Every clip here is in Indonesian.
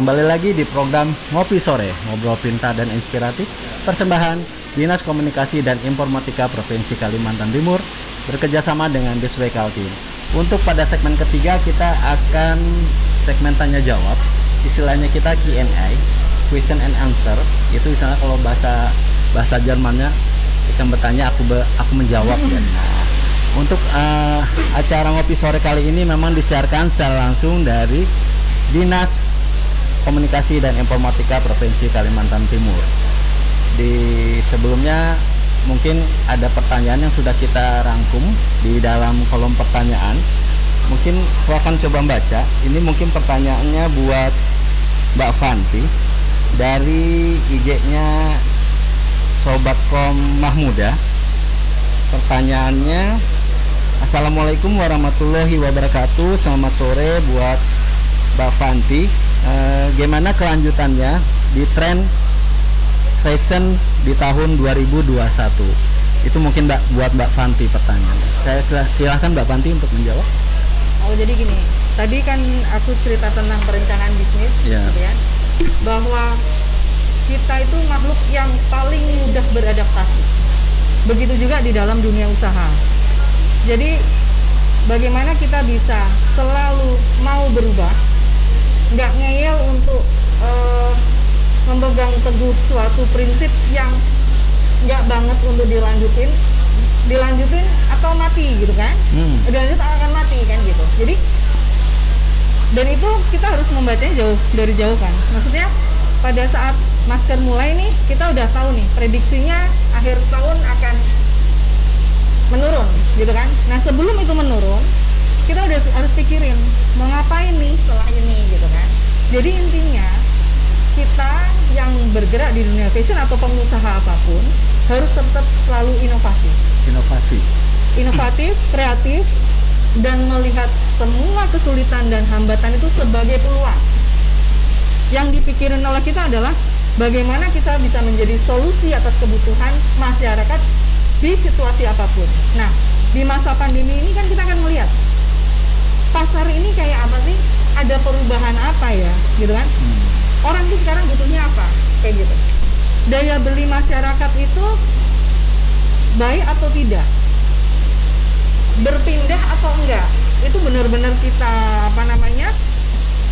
Kembali lagi di program Ngopi Sore, ngobrol pintar dan inspiratif, persembahan Dinas Komunikasi dan Informatika Provinsi Kalimantan Timur bekerjasama dengan Bisway Kaltim. Untuk pada segmen ketiga kita akan segmen tanya jawab, istilahnya kita Q&A, question and answer. Itu misalnya kalau bahasa Jermannya ikan bertanya aku menjawab ya. Nah, untuk acara Ngopi Sore kali ini memang disiarkan secara langsung dari Dinas Komunikasi dan Informatika Provinsi Kalimantan Timur. Di sebelumnya mungkin ada pertanyaan yang sudah kita rangkum di dalam kolom pertanyaan. Mungkin silakan coba baca. Ini mungkin pertanyaannya buat Mbak Fanti dari IG-nya Sobat Kom Mahmuda. Pertanyaannya, Assalamualaikum warahmatullahi wabarakatuh. Selamat sore buat Mbak Fanti. Gimana kelanjutannya di tren fashion di tahun 2021? Itu mungkin buat Mbak Fanti pertanyaan. Saya silahkan Mbak Fanti untuk menjawab. Oh, jadi gini, tadi kan aku cerita tentang perencanaan bisnis, gitu kan, bahwa kita itu makhluk yang paling mudah beradaptasi. Begitu juga di dalam dunia usaha. Jadi bagaimana kita bisa selalu mau berubah, nggak ngeyel untuk memegang teguh suatu prinsip yang nggak banget untuk dilanjutin atau mati gitu kan. Dilanjut akan mati kan gitu. Jadi dan itu kita harus membacanya dari jauh kan. Maksudnya pada saat masker mulai nih, kita udah tahu nih prediksinya akhir tahun akan menurun gitu kan. Nah, sebelum itu menurun, kita udah harus pikirin mau ngapain nih setelah ini gitu kan. Jadi intinya kita yang bergerak di dunia fashion atau pengusaha apapun harus tetap selalu inovatif, kreatif, dan melihat semua kesulitan dan hambatan itu sebagai peluang. Yang dipikirin oleh kita adalah bagaimana kita bisa menjadi solusi atas kebutuhan masyarakat di situasi apapun. Nah, di masa pandemi ini kan kita akan melihat pasar ini kayak apa sih? Ada perubahan apa ya, gitu kan? Orang tuh sekarang butuhnya apa? Kayak gitu. Daya beli masyarakat itu baik atau tidak? Berpindah atau enggak? Itu benar-benar kita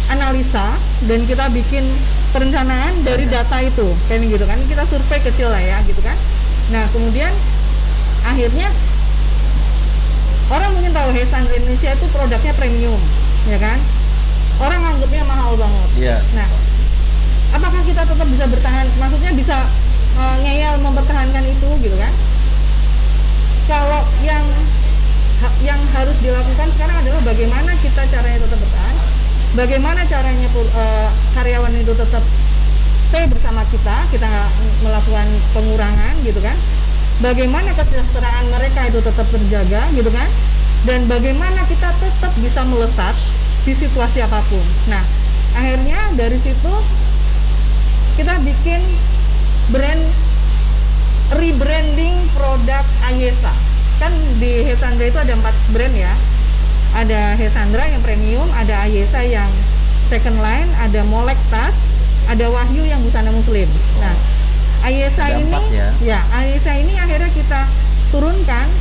analisa dan kita bikin perencanaan dari data itu, kayak gitu kan? Kita survei kecil lah ya, gitu kan? Nah, kemudian akhirnya orang mungkin tahu Sandra Indonesia itu produknya premium, ya kan? Orang anggapnya mahal banget. Nah, apakah kita tetap bisa bertahan? Maksudnya bisa ngeyel mempertahankan itu, gitu kan? Kalau yang harus dilakukan sekarang adalah bagaimana kita caranya tetap bertahan, bagaimana caranya karyawan itu tetap stay bersama kita nggak melakukan pengurangan, gitu kan? Bagaimana kesejahteraan mereka itu tetap terjaga, gitu kan? Dan bagaimana kita tetap bisa melesat di situasi apapun. Nah, akhirnya dari situ kita bikin rebranding produk Ayesa. Kan di Hesandra itu ada 4 brand ya. Ada Hesandra yang premium, ada Ayesa yang second line, ada Molek tas, ada Wahyu yang busana muslim. Nah, Ayesa Ayesa ini akhirnya kita turunkan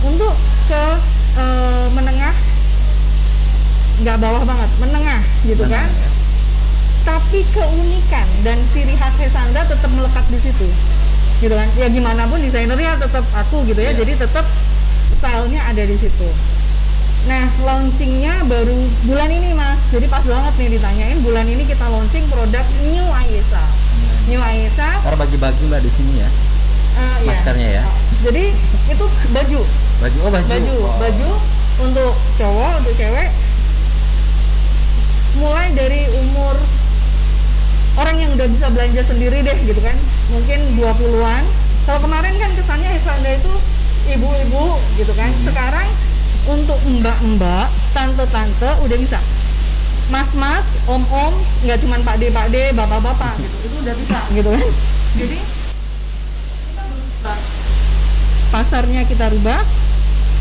untuk ke menengah, nggak bawah banget, menengah gitu kan. Ya. Tapi keunikan dan ciri khas Hesandra tetap melekat di situ, gitu kan. Ya gimana pun desainernya tetap aku gitu ya. Jadi tetap stylenya ada di situ. Nah, launchingnya baru bulan ini Mas. Jadi pas banget nih ditanyain, bulan ini kita launching produk New Ayesa. New Ayesa. Karena bagi-bagi Mbak di sini ya. Maskernya ya. Jadi itu baju. Baju untuk cowok, untuk cewek. Mulai dari umur orang yang udah bisa belanja sendiri deh gitu kan. Mungkin 20-an. Kalau kemarin kan kesannya Hesandra itu ibu-ibu gitu kan. Sekarang untuk mbak-mbak, tante-tante udah bisa. Mas-mas, om-om, nggak cuma Pak D, bapak-bapak gitu. Itu udah bisa gitu kan. Jadi kita berubah. Pasarnya kita rubah,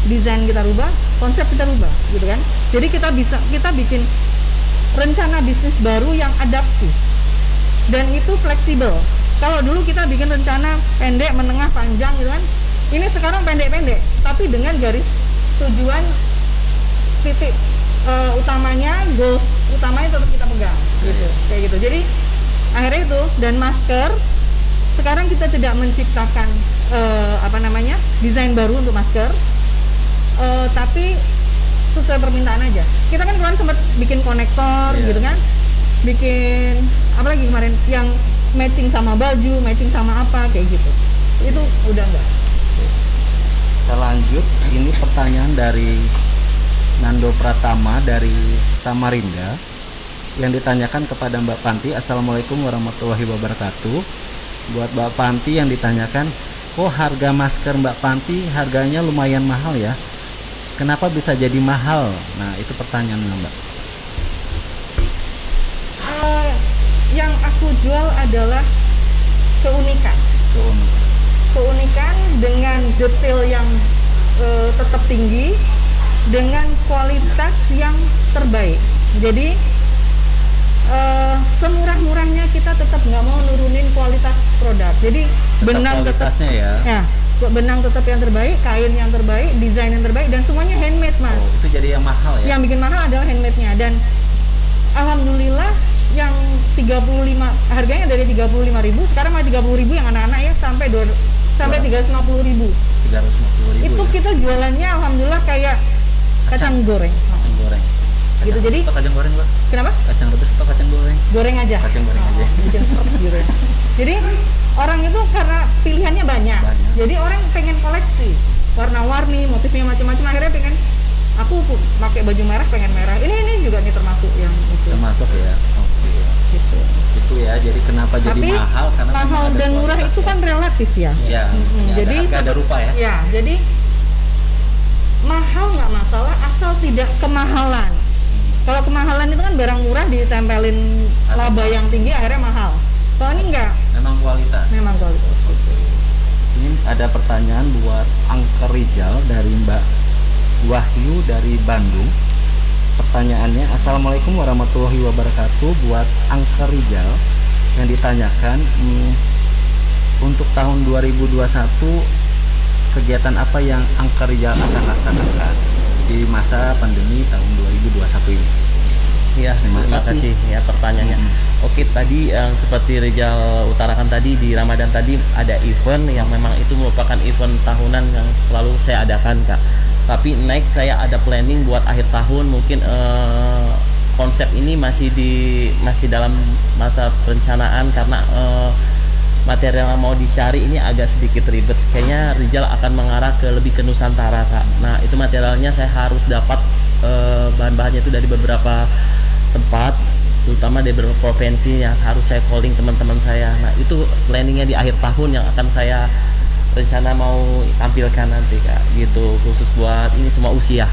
desain kita rubah, konsep kita rubah gitu kan. Jadi kita bikin rencana bisnis baru yang adaptif dan itu fleksibel. Kalau dulu kita bikin rencana pendek, menengah, panjang gitu kan, ini sekarang pendek-pendek tapi dengan garis tujuan, titik utamanya, goals utamanya tetap kita pegang gitu, kayak gitu. Jadi akhirnya itu, dan masker sekarang kita tidak menciptakan desain baru untuk masker, tapi sesuai permintaan aja. Kita kan kemarin sempat bikin konektor gitu kan, bikin apalagi kemarin yang matching sama baju, matching sama apa kayak gitu, itu udah enggak. Kita lanjut, ini pertanyaan dari Nando Pratama dari Samarinda yang ditanyakan kepada Mbak Panti. Assalamualaikum warahmatullahi wabarakatuh. Buat Mbak Panti yang ditanyakan, kok harga masker Mbak Panti harganya lumayan mahal ya? Kenapa bisa jadi mahal? Nah, itu pertanyaannya Mbak. Yang aku jual adalah keunikan dengan detail yang tetap tinggi, dengan kualitas yang terbaik. Jadi semurah-murahnya kita tetap nggak mau nurunin kualitas produk. Jadi benang tetap benang tetap yang terbaik, kain yang terbaik, desain yang terbaik, dan semuanya handmade, Mas. Oh, itu jadi yang mahal ya? Yang bikin mahal adalah handmade-nya, dan alhamdulillah yang 35 harganya dari 35.000 sekarang malah 30.000 yang anak-anak ya, sampai 350.000. 350.000 itu ya? Kita jualannya alhamdulillah kayak kacang goreng. Gitu. Jadi kacang goreng, Mbak? Kenapa? Kacang rebus atau kacang goreng? Goreng aja. Kacang goreng aja. Bikin seret gitu ya. Jadi orang itu karena pilihannya banyak. Jadi orang pengen koleksi, warna-warni, motifnya macam-macam, akhirnya pengen, aku pakai baju merah pengen merah. Ini juga nih termasuk yang itu. Termasuk ya. Oke. Gitu. Itu ya. Jadi kenapa jadi mahal? Karena mahal dan murah itu kan relatif ya. Iya. Jadi ada rupa ya. Ya, jadi mahal nggak masalah asal tidak kemahalan. Kalau kemahalan itu kan barang murah ditempelin laba yang tinggi akhirnya mahal. Kalau ini enggak. Memang kualitas. Gitu. Ini ada pertanyaan buat Angker Rijal dari Mbak Wahyu dari Bandung. Pertanyaannya, Assalamualaikum warahmatullahi wabarakatuh. Buat Angker Rijal yang ditanyakan, untuk tahun 2021 kegiatan apa yang Angker Rijal akan laksanakan di masa pandemi tahun 2021 ini? Ya, terima kasih ya pertanyaannya. Oke, tadi yang seperti Rijal utarakan tadi, di Ramadan tadi ada event yang memang itu merupakan event tahunan yang selalu saya adakan, Kak. Tapi next saya ada planning buat akhir tahun, mungkin konsep ini masih dalam masa perencanaan karena material yang mau dicari ini agak sedikit ribet. Kayaknya Rijal akan mengarah ke lebih ke Nusantara, Kak. Nah, itu materialnya saya harus dapat bahan-bahannya itu dari beberapa tempat, terutama dari beberapa provinsi yang harus saya calling teman-teman saya. Nah, itu planningnya di akhir tahun yang akan saya rencana mau tampilkan nanti, Kak. Gitu, khusus buat ini semua usia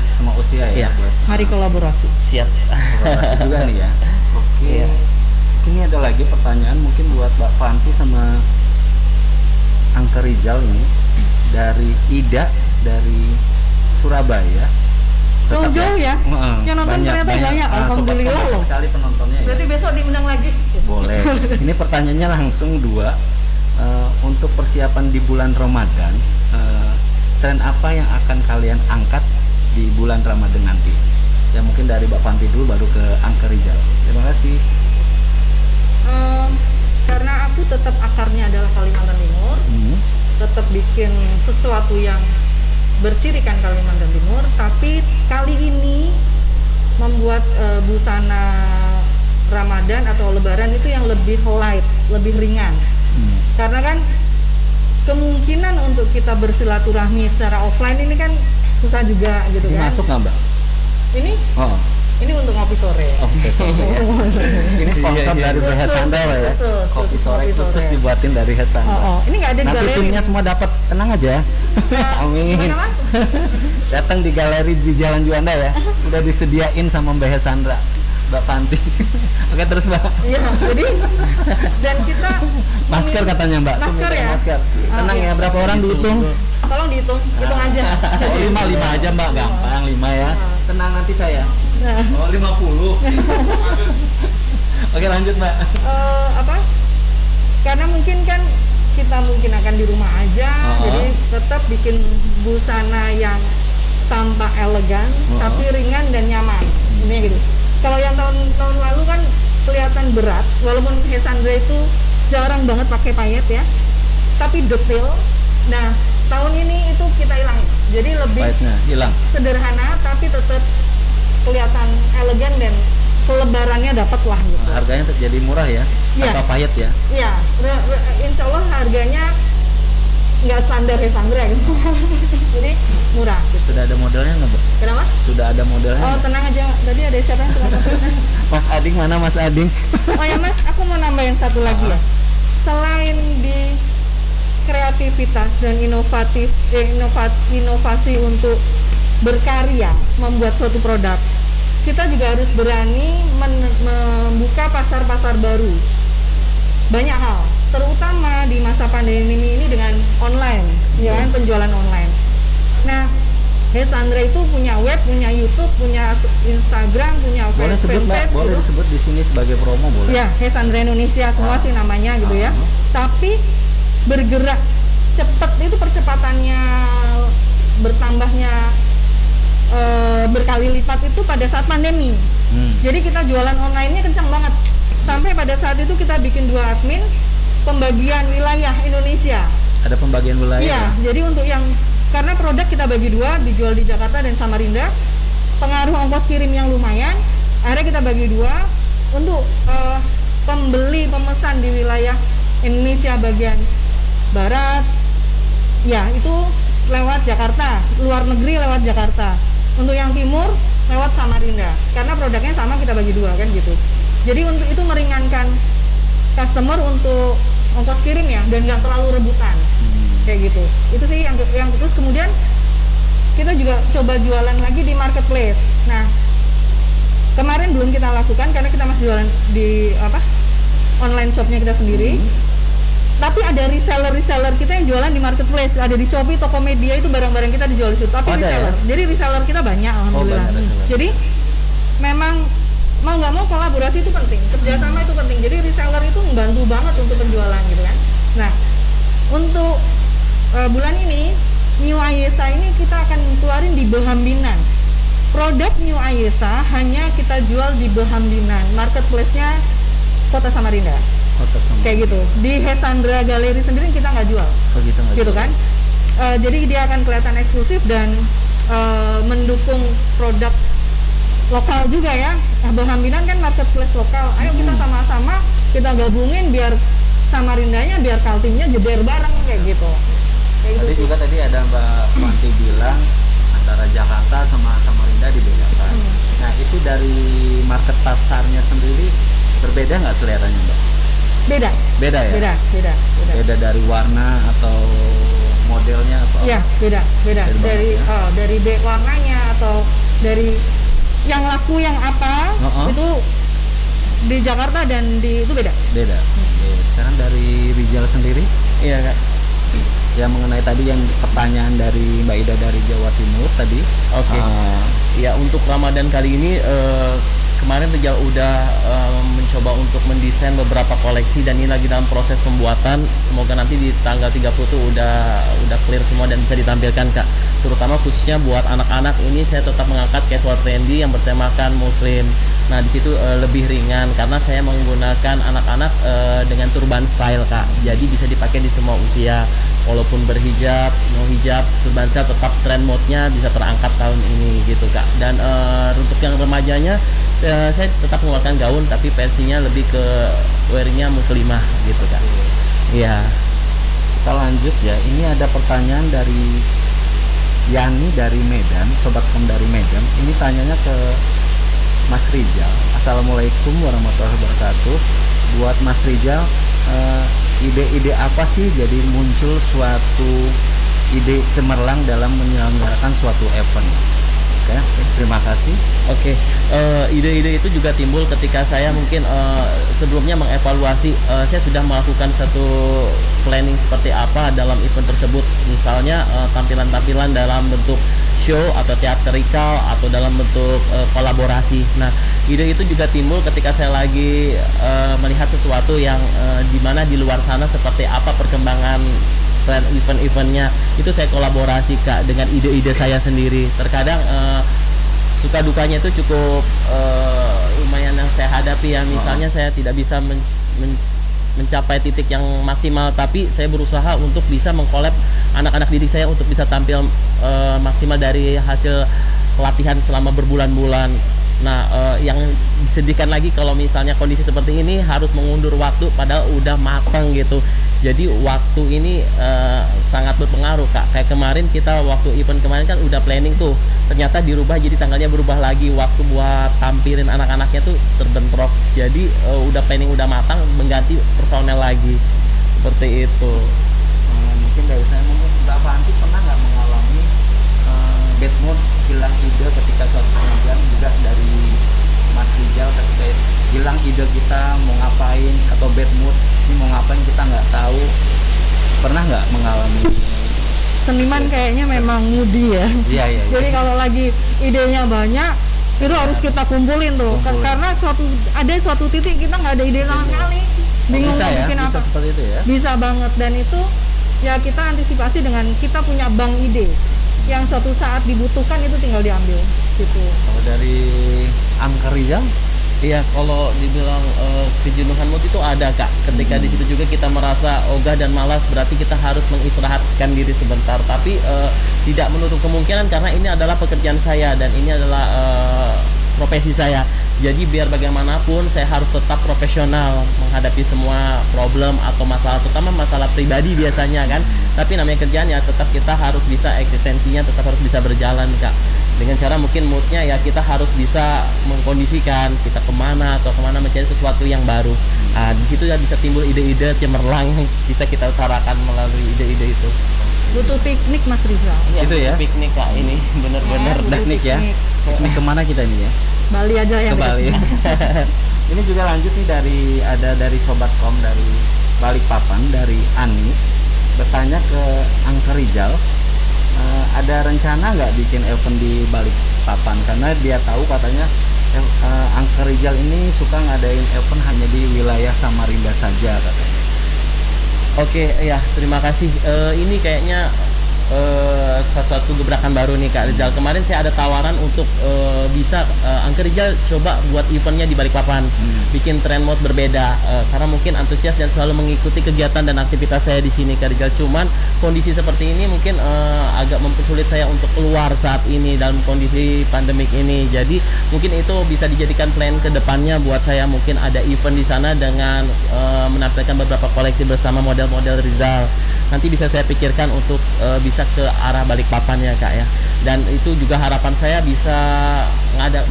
ya. Buat mari kolaborasi. Siap. Kolaborasi juga nih ya. Oke. Iya. Ini ada lagi pertanyaan mungkin buat Mbak Fanti sama Angker Rijal ini dari Ida dari Surabaya. Jauh-jauh ya. Yang nonton ternyata banyak. Alhamdulillah loh. Sekali penontonnya ya. Berarti besok diundang lagi. Boleh. Ini pertanyaannya langsung dua. Untuk persiapan di bulan Ramadan, tren apa yang akan kalian angkat di bulan Ramadan nanti? Ya mungkin dari Mbak Fanti dulu baru ke Angker Rijal. Terima kasih. Karena aku tetap akarnya adalah Kalimantan Timur, tetap bikin sesuatu yang bercirikan Kalimantan Timur, tapi kali ini membuat busana Ramadan atau Lebaran itu yang lebih light, lebih ringan. Karena kan kemungkinan untuk kita bersilaturahmi secara offline ini kan susah juga gitu. Ini kan. Masuk nggak, Mbak? Ini? Oh. Ini untuk ngopi sore. Kopi sore. Ini sponsor dari BH Sandal ya. Kopi sore khusus dibuatin dari BH Sandal. Ini nggak ada di galeri. Nanti timnya semua dapat, tenang aja. Amin. Datang di galeri di Jalan Juanda ya. Udah disediain sama BH Sandra, Mbak Fanti. Oke, terus Mbak. Iya, jadi dan kita masker katanya Mbak. Masker ya. Masker. Tenang ya, berapa orang dihitung? Tolong dihitung, hitung aja. Oh, 5 aja Mbak, gampang 5 ya. Tenang nanti saya. Nah, Oh 50. Oke lanjut Mbak. apa? Karena mungkin kan kita mungkin akan di rumah aja, jadi tetap bikin busana yang tampak elegan, tapi ringan dan nyaman. Ini gitu. Kalau yang tahun lalu kan kelihatan berat, walaupun Hesandra itu jarang banget pakai payet ya, tapi detail. Nah, tahun ini itu kita hilangin. Jadi lebih Payetnya hilang. sederhana, tapi tetap kelihatan elegan dan kelebarannya dapat lah gitu. Harganya jadi murah ya, Iya. tanpa payet ya. Iya, insya Allah harganya nggak standar Hesandra gitu. Jadi murah gitu. Sudah ada modelnya nggak, Mbak? Kenapa? Sudah ada modelnya. Oh nggak? tenang aja, tadi ada siapa yang suka pakai? Mas Ading mana Mas Ading? Oh ya Mas, aku mau nambahin satu lagi ya. Selain di kreativitas dan inovasi untuk berkarya membuat suatu produk, kita juga harus berani membuka pasar-pasar baru. Banyak hal, terutama di masa pandemi ini dengan online, ya kan, penjualan online. Nah, Hesandra itu punya web, punya YouTube, punya Instagram, punya Boleh sebut Mbak, fanpage boleh gitu. disebut di sini sebagai promo boleh. Ya, Hesandra Indonesia semua sih namanya gitu ya. Tapi bergerak cepat itu percepatannya bertambahnya berkali lipat itu pada saat pandemi. Jadi kita jualan online-nya kencang banget. Sampai pada saat itu kita bikin 2 admin pembagian wilayah Indonesia. Ada pembagian wilayah. Iya, jadi untuk yang karena produk kita bagi 2, dijual di Jakarta dan Samarinda, pengaruh ongkos kirim yang lumayan, akhirnya kita bagi 2 untuk pemesan di wilayah Indonesia bagian barat, ya itu lewat Jakarta, luar negeri lewat Jakarta. Untuk yang timur lewat Samarinda, karena produknya sama kita bagi 2 kan gitu. Jadi untuk itu meringankan customer untuk ongkos kirim ya, dan nggak terlalu rebutan. Kayak gitu. Itu sih yang terus kemudian kita juga coba jualan lagi di marketplace. Nah, kemarin belum kita lakukan karena kita masih jualan di online shopnya kita sendiri. Tapi ada reseller kita yang jualan di marketplace, ada di Shopee, Tokopedia, itu barang-barang kita dijual di situ. Tapi reseller. Ya? Jadi reseller kita banyak alhamdulillah. Banyak reseller. Jadi memang mau nggak mau kolaborasi itu penting, kerjasama itu penting. Jadi reseller itu membantu banget untuk penjualan gitu kan. Nah, untuk bulan ini New Ayesa ini kita akan keluarin di Behambinan. Produk New Ayesa hanya kita jual di Behambinan, marketplace-nya Kota Samarinda. Kayak gitu. Di Hesandra Galeri sendiri kita nggak jual. Oh gitu kan? Jadi dia akan kelihatan eksklusif dan mendukung produk lokal juga ya. Behambinan kan marketplace lokal. Ayo kita sama-sama kita gabungin biar Samarindanya, biar Kaltimnya jeder bareng kayak gitu. Tadi juga tadi ada Mbak Wanti bilang antara Jakarta sama Samarinda dibedakan. Nah itu dari market pasarnya sendiri berbeda nggak seleranya Mbak? Beda ya? Beda dari warna atau modelnya atau? Iya beda dari warnanya atau dari yang laku yang apa itu di Jakarta dan di itu beda. Oke, sekarang dari Rizal sendiri? Iya Kak. Ya mengenai tadi yang pertanyaan dari Mbak Ida dari Jawa Timur tadi. Oke. Ya untuk Ramadan kali ini kemarin Rizal udah mencoba untuk mendesain beberapa koleksi dan ini lagi dalam proses pembuatan. Semoga nanti di tanggal 30 tuh udah clear semua dan bisa ditampilkan Kak. Terutama khususnya buat anak-anak ini saya tetap mengangkat casual trendy yang bertemakan muslim. Nah di situ lebih ringan karena saya menggunakan anak-anak dengan turban style Kak. Jadi bisa dipakai di semua usia. Walaupun berhijab, no hijab, turban style tetap trend mode-nya bisa terangkat tahun ini gitu Kak. Dan untuk yang remajanya saya tetap mengeluarkan gaun tapi versinya lebih ke wearingnya muslimah gitu Kak. Iya. Kita lanjut ya. Ini ada pertanyaan dari Yani dari Medan, Sobat Kom dari Medan. Ini tanyanya ke Mas Rizal. Assalamualaikum warahmatullahi wabarakatuh. Buat Mas Rizal, ide-ide apa sih jadi muncul suatu ide cemerlang dalam menyelenggarakan suatu event? Oke, terima kasih. Oke, ide-ide itu juga timbul ketika saya mungkin sebelumnya mengevaluasi saya sudah melakukan satu planning seperti apa dalam event tersebut. Misalnya tampilan-tampilan dalam bentuk show atau teatrikal atau dalam bentuk kolaborasi. Nah, ide itu juga timbul ketika saya lagi melihat sesuatu yang dimana di luar sana seperti apa perkembangan tren event-eventnya. Itu saya kolaborasi Kak dengan ide-ide saya sendiri. Terkadang suka dukanya itu cukup lumayan yang saya hadapi ya. Misalnya saya tidak bisa mencapai titik yang maksimal, tapi saya berusaha untuk bisa mengkolab anak-anak didik saya untuk bisa tampil maksimal dari hasil pelatihan selama berbulan-bulan. Nah, yang disedihkan lagi kalau misalnya kondisi seperti ini harus mengundur waktu padahal udah matang gitu. Jadi waktu ini sangat berpengaruh Kak. Kayak kemarin kita waktu event kemarin kan udah planning tuh, ternyata dirubah jadi tanggalnya berubah lagi, waktu buat tampilin anak-anaknya tuh terbentrok. Jadi udah planning udah matang, mengganti personel lagi seperti itu. Mungkin dari saya, mungkin Mbak Fanti pernah nggak mengalami bad mood, hilang ide ketika suatu pengajian, juga dari Mas Rijal ketika hilang ide kita mau ngapain, atau bad mood ini mau ngapain kita nggak tahu, pernah nggak mengalami? Seniman kayaknya memang moody ya. Iya. Jadi kalau lagi idenya banyak itu harus kita kumpulin tuh. Karena ada suatu titik kita nggak ada ide sama sekali, bingung bisa mau bikin bisa apa. seperti itu ya? Bisa banget, dan itu ya kita antisipasi dengan kita punya bank ide yang suatu saat dibutuhkan, itu tinggal diambil gitu. Kalau dari Angker Rijal? Iya, kalau dibilang kejenuhan mood itu ada Kak. Ketika di situ juga kita merasa ogah dan malas, berarti kita harus mengistirahatkan diri sebentar. Tapi tidak menutup kemungkinan karena ini adalah pekerjaan saya dan ini adalah profesi saya. Jadi biar bagaimanapun saya harus tetap profesional menghadapi semua problem atau masalah, terutama masalah pribadi biasanya kan. Tapi namanya kerjaan ya tetap kita harus bisa, eksistensinya tetap harus bisa berjalan Kak. Dengan cara mungkin moodnya ya kita harus bisa mengkondisikan kita kemana atau kemana mencari sesuatu yang baru. Di situ ya bisa timbul ide-ide cemerlang yang bisa kita utarakan melalui ide-ide itu. Butuh piknik Mas Rizal. Ya, Itu ya? Piknik Kak, ini bener-bener butuh Piknik ya? Piknik kemana kita ini ya? Bali aja yang Ke Bali. Ini juga lanjut nih dari Sobatkom dari Balikpapan, dari Anis bertanya ke Angker Rijal, ada rencana nggak bikin event di Balikpapan, karena dia tahu katanya Angker Rijal ini suka ngadain event hanya di wilayah Samarinda saja katanya. Oke, ya terima kasih. Ini kayaknya sesuatu gebrakan baru nih Kak Rizal. Kemarin saya ada tawaran untuk bisa Angker Rijal coba buat eventnya di Balikpapan, bikin trend mode berbeda, karena mungkin antusias dan selalu mengikuti kegiatan dan aktivitas saya di sini Kak Rizal. Cuman kondisi seperti ini mungkin agak mempersulit saya untuk keluar saat ini dalam kondisi pandemik ini. Jadi mungkin itu bisa dijadikan plan ke depannya buat saya, mungkin ada event di sana dengan menampilkan beberapa koleksi bersama model-model Rizal. Nanti bisa saya pikirkan untuk bisa ke arah Balikpapan ya Kak ya. Dan itu juga harapan saya bisa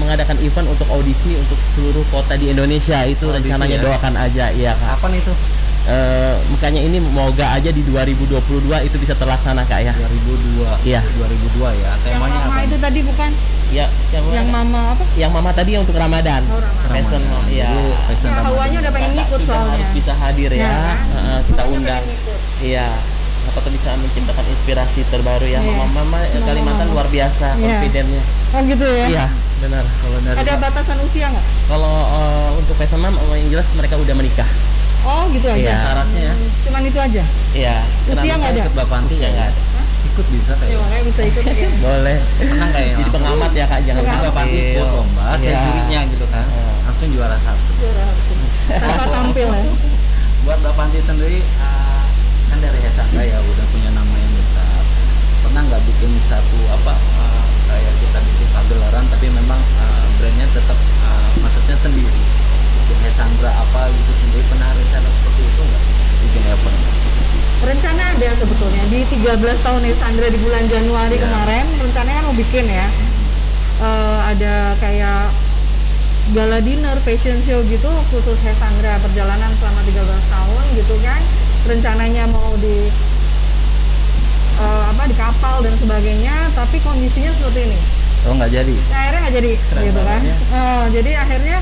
mengadakan event untuk audisi untuk seluruh kota di Indonesia. Itu Audisi rencananya ya? Doakan aja ya Kak. Kapan itu? Makanya ini moga aja di 2022 itu bisa terlaksana Kak ya. 2002. Iya. 2002 ya. yang Temanya mama apa? itu tadi bukan Ya, yang mama apa? yang mama tadi yang untuk Ramadan. Oh, Ramadan. Fashion Ramadan. ya. Jadi, fashion Ya, Ramadan. Hawanya udah pengen ngikut Sudah soalnya. harus bisa hadir ya. Ya, kan? Kita Hawanya undang. pengen ngikut. Iya. Apa bisa menciptakan inspirasi terbaru ya. Iya. Mama Kalimantan Mama. luar biasa Iya. confident-nya. Oh gitu ya? Iya, benar. Kalau dari Ada batasan usia nggak? Kalau untuk Fashion Mom yang jelas mereka udah menikah. Oh gitu aja? Iya. syaratnya ya, Cuman itu aja? Iya. Usia nggak ada? ikut Mbak Fanti Usia ya? nggak ada. Ikut bisa Ya kayak. makanya bisa ikut ya. Boleh. Pernah nggak ya? Jadi langsung? pengamat ya Kak, jangan Pengamat. Mbak Fanti ikut lomba, saya Iya. jurinya gitu kan, langsung juara 1. Juara satu. Tanpa tampil ya? Buat Mbak Fanti sendiri, kan dari Hesanga ya udah punya nama yang besar. Pernah nggak bikin satu kayak kita bikin pagelaran tapi memang brandnya tetap maksudnya sendiri, bikin Hesangra apa gitu sendiri, pernah rencana seperti itu nggak bikin event? Rencana ada sebetulnya di 13 tahun Hesangra di bulan Januari Ya. kemarin, rencananya mau bikin ya. Ada kayak gala dinner, fashion show gitu khusus Hesangra, perjalanan selama 13 tahun gitu kan. Rencananya mau di kapal dan sebagainya, tapi kondisinya seperti ini. Oh, nggak jadi. Akhirnya nggak jadi, Keren gitu kan. banget ya. Jadi akhirnya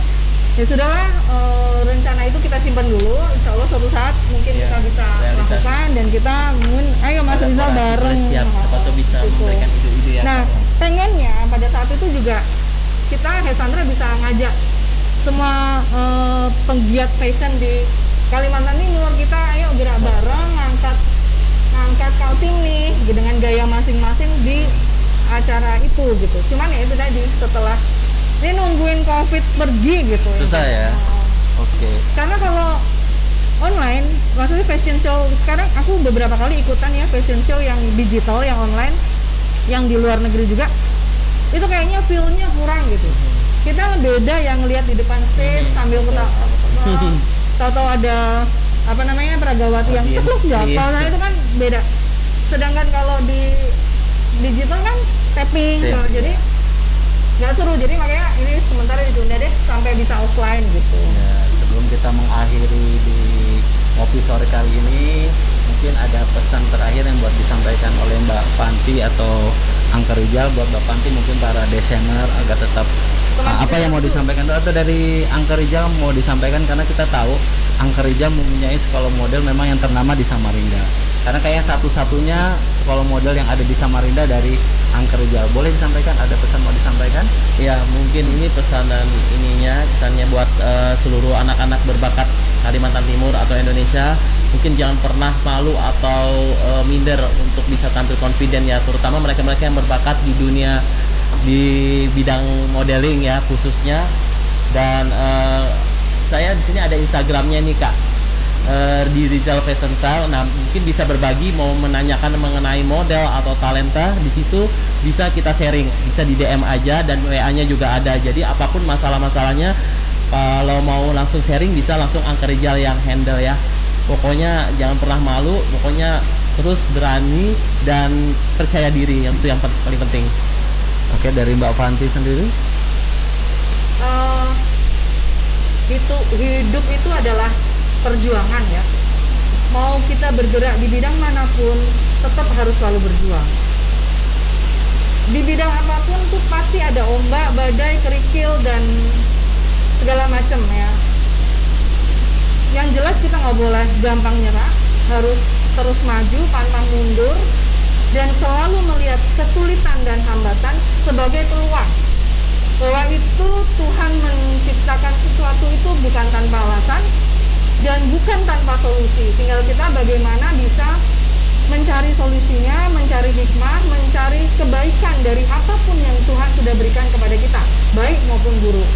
ya sudahlah, rencana itu kita simpan dulu. Insya Allah suatu saat mungkin Iya, kita bisa realisasi. lakukan, dan kita mungkin ayo Mas Rizal Kolaborasi bareng. boleh siap, siapa tuh bisa Gitu. memberikan ide-ide ya. Nah, pengennya pada saat itu juga kita Hesandra bisa ngajak semua penggiat fashion di Kalimantan Timur, kita ayo gerak bareng, ngangkat Kaltim nih dengan gaya masing-masing di acara itu gitu. Cuman ya itu tadi, setelah ini nungguin COVID pergi gitu. Susah ya. Oke. Karena kalau online, maksudnya fashion show sekarang aku beberapa kali ikutan ya fashion show yang digital, yang online, yang di luar negeri juga. Itu kayaknya feel-nya kurang gitu. Kita beda yang lihat di depan stage sambil tahu-tahu ada apa namanya Pragawati yang cekluk jatuh, nah itu kan beda. Sedangkan kalau di digital kan tapping, Iya. jadi nggak seru. Jadi makanya ini sementara ditunda deh sampai bisa offline gitu. Ya, sebelum kita mengakhiri di ngopi sore kali ini, mungkin ada pesan terakhir yang buat disampaikan oleh Mbak Fanti atau Angker Rijal buat Mbak Fanti, mungkin para desainer agar tetap apa yang mau disampaikan atau dari Angker Rijal mau disampaikan, karena kita tahu Angker Rijal mempunyai sekolah model memang yang ternama di Samarinda. Karena kayak satu-satunya sekolah model yang ada di Samarinda dari Angker Rijal. Boleh disampaikan, ada pesan mau disampaikan? Ya, mungkin ini pesanan pesannya buat seluruh anak-anak berbakat Kalimantan Timur atau Indonesia. Mungkin jangan pernah malu atau minder untuk bisa tampil confident ya, terutama mereka-mereka yang berbakat di dunia di bidang modeling ya khususnya. Dan saya di sini ada Instagramnya nih Kak, di Rizal Fashion Style. Nah, mungkin bisa berbagi, mau menanyakan mengenai model atau talenta, di situ bisa kita sharing, bisa di DM aja, dan WA-nya juga ada. Jadi apapun masalah-masalahnya, kalau mau langsung sharing bisa langsung Angker Rijal yang handle ya. Pokoknya jangan pernah malu, pokoknya terus berani dan percaya diri, yang itu yang paling penting. Oke, dari Mbak Fanti sendiri? Itu hidup itu adalah perjuangan ya. Mau kita bergerak di bidang manapun, tetap harus selalu berjuang. Di bidang apapun tuh pasti ada ombak, badai, kerikil, dan segala macam ya. Yang jelas kita nggak boleh gampang nyerah, harus terus maju, pantang mundur, dan selalu melihat kesulitan dan hambatan sebagai peluang. Bahwa itu Tuhan menciptakan sesuatu itu bukan tanpa alasan dan bukan tanpa solusi. Tinggal kita bagaimana bisa mencari solusinya, mencari hikmah, mencari kebaikan dari apapun yang Tuhan sudah berikan kepada kita, baik maupun buruk.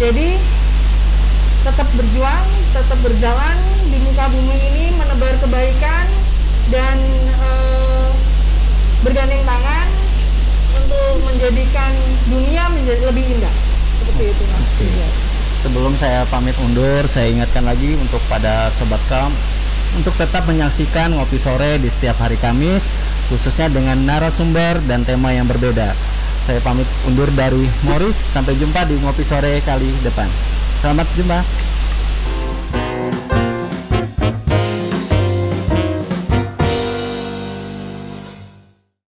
Jadi tetap berjuang, tetap berjalan di muka bumi ini, menebar kebaikan dan bergandeng tangan untuk menjadikan dunia menjadi lebih indah. Seperti itu Mas. Sebelum saya pamit undur, saya ingatkan lagi untuk pada Sobat Kam untuk tetap menyaksikan Ngopi Sore di setiap hari Kamis, khususnya dengan narasumber dan tema yang berbeda. Saya pamit undur dari Morris, sampai jumpa di Ngopi Sore kali depan. Selamat jumpa.